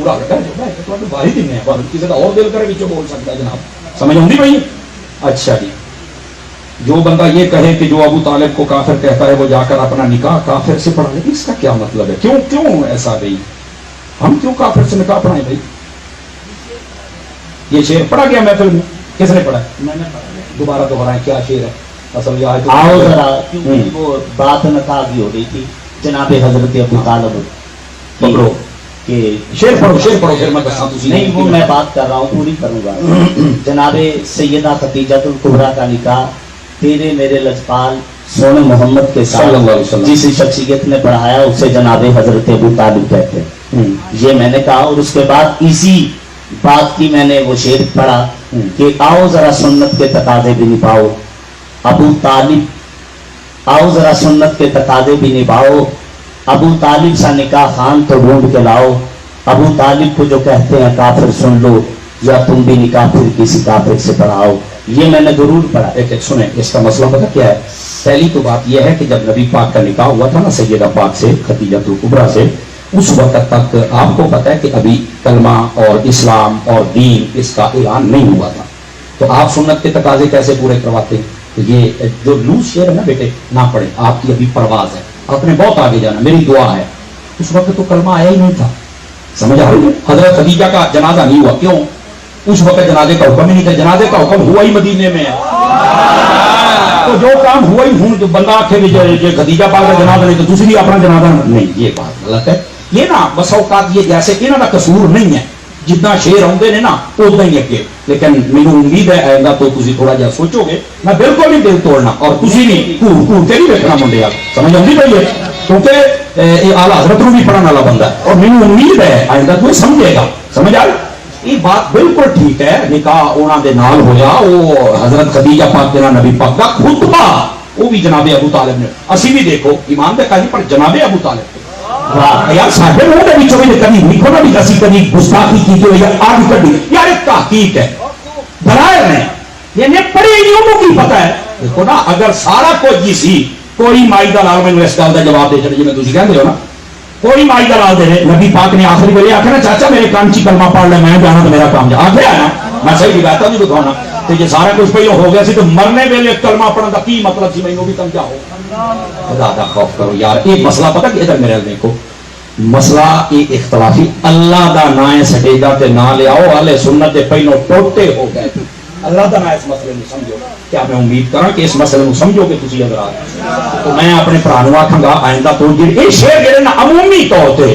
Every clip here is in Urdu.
گل کر باہر دن ہے کسی کا اور دل کرے بچوں بول سکتا ہے جناب سمجھ آتی بھائی اچھا جی جو بندہ یہ کہے کہ جو ابو طالب کو کافر کہتا ہے وہ جا کر اپنا نکاح کافر سے پڑھا لے اس کا کیا مطلب ہے کیوں ایسا بھائی ہم کیوں کافر سے نکاح پڑھائیں بھائی یہ شعر پڑھا گیا محفل میں کس نے پڑھا میں نے دوبارہ دوہرائیں کیا شعر ہے اصل یہ آؤ ذرا کیونکہ وہ بات نکاح کی ہو رہی تھی جناب حضرت ابو طالب پکڑو کہ شعر پڑھو پھر میں بتاؤں نہیں وہ میں بات کر رہا ہوں پوری کروں گا جناب سیدہ خدیجۃ الکبریٰ کا نکاح تیرے میرے لجپال سونے محمد کے ساتھ جس شخصیت نے پڑھایا اسے جناب حضرت ابو طالب کہتے ہیں یہ میں نے کہا اور اس کے بعد اسی بات کی میں نے وہ شعر پڑھا کہ آؤ ذرا سنت کے تقاضے بھی نبھاؤ ابو طالب آؤ ذرا سنت کے تقاضے بھی نبھاؤ ابو طالب سا نکاح خان تو ڈھونڈ کے لاؤ ابو طالب کو جو کہتے ہیں کافر سن لو یا تم بھی نکاح پھر کسی کافر سے پڑھاؤ یہ میں نے ضرور پڑھا ایک سنیں اس کا مسئلہ پتہ کیا ہے پہلی تو بات یہ ہے کہ جب نبی پاک کا نکاح ہوا تھا نا سیدہ پاک سے خدیجۃ الکبریٰ سے اس وقت تک آپ کو پتہ ہے کہ ابھی کلمہ اور اسلام اور دین اس کا اعلان نہیں ہوا تھا تو آپ سنت کے تقاضے کیسے پورے کرواتے یہ جو لوز شعر ہے نا بیٹے نہ پڑھیں آپ کی ابھی پرواز ہے آپ نے بہت آگے جانا میری دعا ہے اس وقت تو کلمہ آیا ہی نہیں تھا سمجھ آ رہی ہے حضرت خدیجہ کا جنازہ نہیں ہوا کیوں اس وقت جنازے کا حکم ہی نہیں تھا جنازے کا حکم ہوا ہی مدینے میں ہے تو جو کام ہوا ہی ہوں تو بندہ آخر خدیجہ پاک کا جنازہ نہیں تو دوسری اپنا جنازہ نہیں یہ بات غلط ہے یہ نا بس اوقات یہ جیسے انہوں کا قصور نہیں ہے جتنا شعر آتے ہیں نا اتنا ہی اگے لیکن مجھے امید ہے آئندہ تو تھی تھوڑا جہا سوچو گے میں بالکل نہیں دل توڑنا اور تھی نہیں گھور کے نہیں دیکھنا منڈے آپ سمجھ آتی پی ہے کیونکہ یہ آلہ حضرت بھی پڑھنے والا بندہ ہے اور مجھے امید ہے آئندہ تو سمجھے گا سمجھ آ یہ بات بالکل ٹھیک ہے نکاح انہوں دے نال ہویا وہ حضرت خدیجہ پاک تیرا نبی پاک کا خطبہ وہ بھی جناب ابو طالب نے اسی بھی دیکھو ایمان دے کہیں پر جناب ابو طالب یار صاحب وہ دے بیچوں میں کبھی لکھو نا بھی کسی کبھی گستاخی کی جو یا آگ کبھی یار ایک تحقیق ہے برائے نے یہ پڑھی نہیں انہوں کی پتہ ہے دیکھو نا اگر سارا کوئی جی سی کوئی مائی دلال میں اس گل کا جواب دے چڑے جی میں تھی کہتے ہو نا کوئی مائی دلال دے رہے نبی پاک نے آخری ویلے آخر نا چاچا میرے کام چی کلمہ پڑھ لے میں جانا تو میرا کام جا آگے آیا میں صحیح بتا نہیں دکھانا تو یہ سارا کچھ پہلے ہو گیا سی تو مرنے ویلے کلمہ پڑھنے کا کی مطلب سی مینوں بھی سمجھاؤ خدا دا خوف کرو یار ایک مسئلہ پتہ کہ ادھر میرے دیکھو مسئلہ ایک اختلافی اللہ دا نام سٹیجا تے نہ لے آؤ اہل سنت دے پہلو ٹوٹے ہو گئے اللہ دا نام اس مسئلے میں سمجھو کیا میں امید کراں کہ اس مسئلے میں سمجھو کہ تسی حضرات تو میں اپنے بھرا نوں آکھاں گا آئندہ تو یہ شعر جڑے نا عمومی طور تے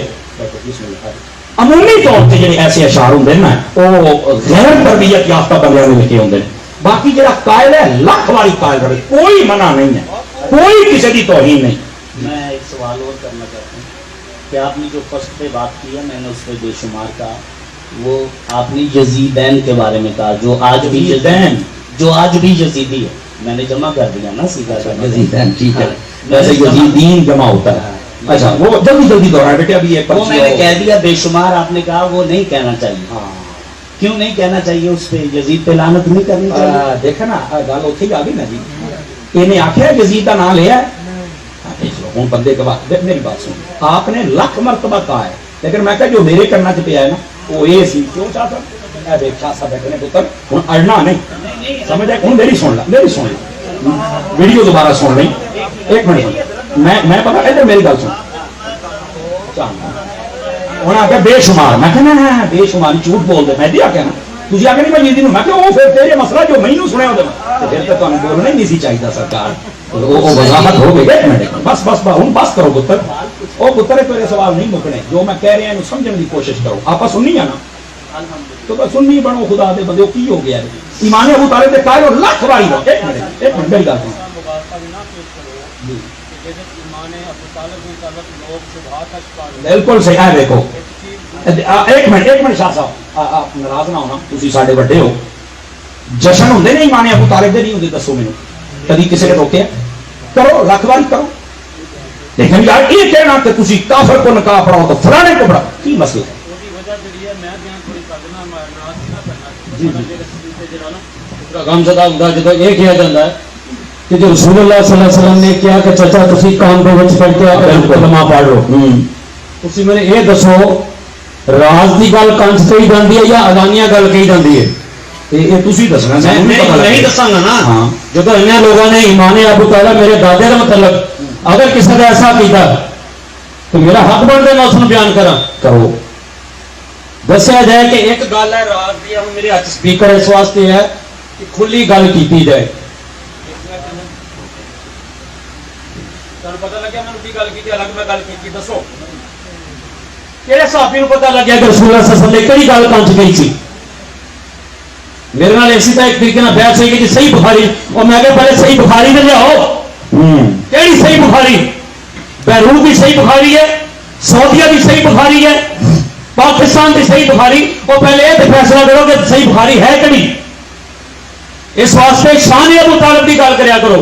جڑے ایسے اشعار ہوندے نا او غیر تربیت یافتہ بندیاں نے لکھے ہوندے باقی جڑا قائل ہے لاکھ والی قائل رہے کوئی منع نہیں ہے کوئی کسی دی توہین نہیں میں ایک سوال اور کرنا چاہتا ہوں کہ آپ نے جو فرسٹ پہ بات کی ہے میں نے اس پہ بے شمار کہا وہ آپ نے یزیدین کے بارے میں کہا جو آج بھی یزیدی ہے میں نے جمع کر دیا نا سیدھا یزیدین ٹھیک ہے ویسے یزیدین جمع ہوتا ہے اچھا وہ جلدی دوہرائیں بیٹے ابھی ایک وہ میں نے کہہ دیا بے شمار آپ نے کہا وہ نہیں کہنا چاہیے کیوں نہیں کہنا چاہیے اس پہ یزید پہ لعنت نہیں کرنی چاہیے دیکھا نا گل اتنے آ گئی نا جی انہیں آخیا یزید کا نام لیا ہوں بندے کے بعد میری بات سن آپ نے لاکھ مرتبہ کہا ہے لیکن میں کہا جو میرے کرنا چ پیا ہے نا وہ یہ سی کیوں چاہتا سا بیٹھنے پتر ہوں اڑنا نہیں سمجھ آئے ہوں میری سن لا ویڈیو دوبارہ سن لیں ایک منٹ میں پتا ادھر میری گل سن انہیں آخیا بے شمار میں کہنا بے شمار جھوٹ بول دے میں بھی آخیا نا تھی آ کے نہیں میں جی میں کہ وہ پھر تیرے مسئلہ جو میں سنیا وہ پھر تو تمہیں بولنا ہی نہیں سی چاہیے سرکار وہ وضاحت ہو گئی ایک منٹ بس بس ہوں بس کرو پتر وہ پتر تیرے سوال نہیں مکنے جو میں کہہ رہا ہوں سمجھنے کی کوشش کرو آپ سننی ہے نا تو بس سننی بنو خدا دے بندے کی ہو گیا ایمان ابو طالب دے قائل اور لاکھ واری ہو ایک منٹ میری گل سن بالکل صحیح ہے دیکھو ایک منٹ شاہ صاحب آپ ناراض نہ ہونا تسی ساڈے بڑے ہو جشن ہوندے نہیں ایمان ابو طالب دے نہیں ہوندے دسو مینوں کبھی کسی نے روکیا کرو لاکھ واری کرو لیکن یار یہ کہنا کہ تسی کافر کو نکاح پڑھاؤ تو فلانے کو پڑھاؤ کی مسئلہ ہے غم زدہ ہوتا جدو یہ کیا جاتا ہے کہ جو رسول اللہ صلی اللہ علیہ وسلم نے کیا کہ چچا تسی کام دے وچ پڑھ کے کلمہ پڑھ لو تسی میں یہ دسو ਰਾਜ ਦੀ ਗੱਲ ਕੰਚ ਕਹੀ ਜਾਂਦੀ ਹੈ ਜਾਂ ਅਗਾਨੀਆਂ ਗੱਲ ਕਹੀ ਜਾਂਦੀ ਹੈ? ਇਹ ਤੁਸੀਂ ਦੱਸਣਾ, ਸਾਨੂੰ ਨਹੀਂ ਪਤਾ ਨਹੀਂ ਲੱਗਦਾ। ਦੱਸਾਂਗਾ ਨਾ। ਹਾਂ। ਜਦੋਂ ਇੰਨੇ ਲੋਕਾਂ ਨੇ ਈਮਾਨ ਅਬੂ ਤਾਲਿਬ ਮੇਰੇ ਦਾਦੇ ਦਾ ਮਤਲਬ ਅਗਰ ਕਿਸੇ ਨੇ ਐਸਾ ਕੀਤਾ تو میرا حق بنتا میں اس کو بیان کرا کرو. دسیا جائے کہ ایک گل ہے رات کی، ہم میرے ہاتھ سپیکر اس واسطے ہے کہ کھلی گل کیتی جائے. تمہیں پتہ لگیا میں کی گل کی؟ الگ میں گل کی دسو کہڑے صحابی نو پتہ لگیا کہ رسول اللہ صلی اللہ علیہ وسلم نے کہڑی گل پہنچ گئی سی؟ میرے نال اسی طرح ایک طریقے نال بحث ہوئی کہ جی صحیح بخاری، اور میں کہ پہلے صحیح بخاری تے لیاؤ. کہڑی صحیح بخاری؟ بیروت کی صحیح بخاری ہے، سعودیہ کی صحیح بخاری ہے، پاکستان کی صحیح بخاری. اور پہلے یہ فیصلہ کرو کہ صحیح بخاری ہے کہ نہیں. اس واسطے شان ابو طالب کی گل کریا کرو،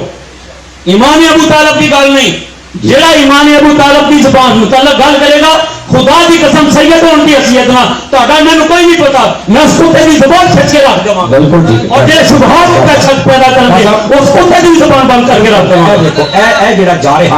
ایمان ابو طالب کی گل نہیں. جڑا ایمان ابو طالب کی زبان متعلق گل کرے گا، خدا کی قسم سید ہونے کی حیثیت نہ تہاڈا مینوں کوئی نہیں پتا، میں اس کتے کی زبان کھچ کے رکھ دوں. بالکل ٹھیک. اور جڑے شبہات کا شک پیدا کرتے اس کتے کی زبان بند کر کے رکھ دوں. دیکھو اے جڑا جا رہا